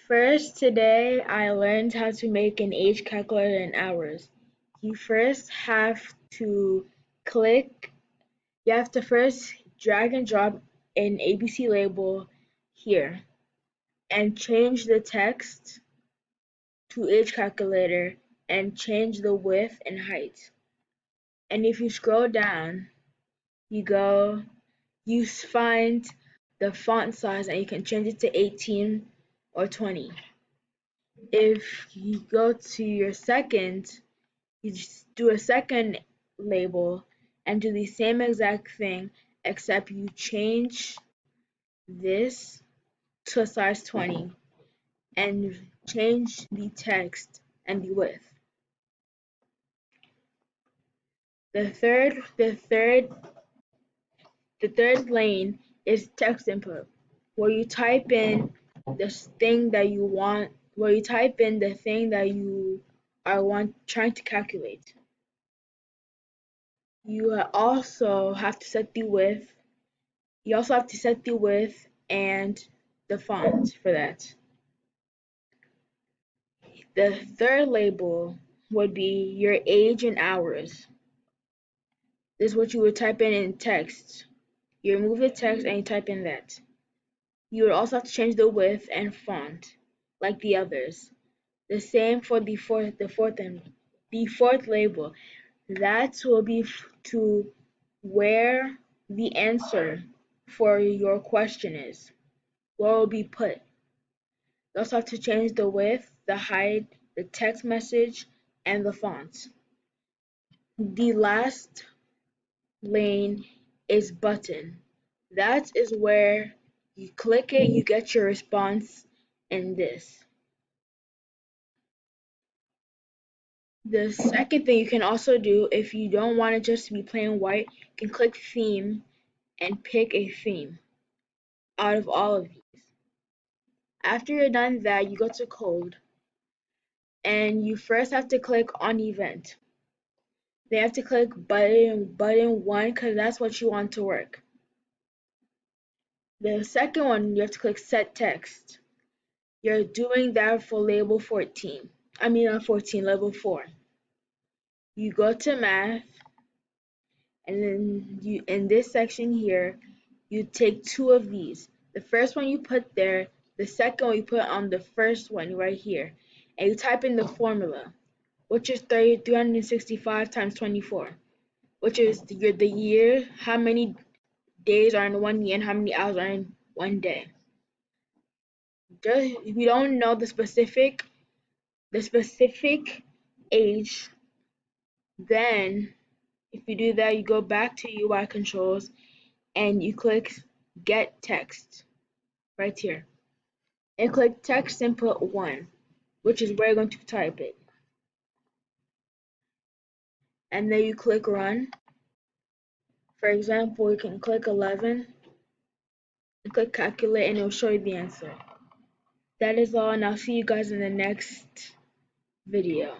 First, today I learned how to make an age calculator in hours. You first have to click, you have to first drag and drop an ABC label here and change the text to age calculator and change the width and height. And if you scroll down, you find the font size and you can change it to 18 or 20. If you go to your second, you just do a second label and do the same exact thing, except you change this to a size 20 and change the text and the width. The third lane is text input, where you type in this thing that you want, where you type in the thing that you are trying to calculate. You also have to set the width. You also have to set the width and the font for that. The third label would be your age in hours. This is what you would type in text. You remove the text and you type in that. You would also have to change the width and font, like the others. The same for the fourth label. That will be to where the answer for your question is. What will be put. You also have to change the width, the height, the text message, and the font. The last lane is button. That is where you click it, you get your response in this. The second thing you can also do, if you don't want it just to be plain white, you can click theme and pick a theme out of all of these. After you're done that, you go to code and you first have to click on event. Then you have to click button 1 because that's what you want to work. The second one, you have to click set text. You're doing that for label 14. I mean not 14, level 4. You go to math and then you in this section here, you take two of these. The first one you put there, the second one you put on the first one right here. And you type in the formula, which is 365 times 24, which is the year, how many days are in 1 year and how many hours are in 1 day. Just if you don't know the specific age, then if you do that, you go back to UI controls and you click get text right here and click text input 1, which is where you're going to type it, and then you click run. For example, you can click 11 and click calculate and it will show you the answer. That is all, and I'll see you guys in the next video.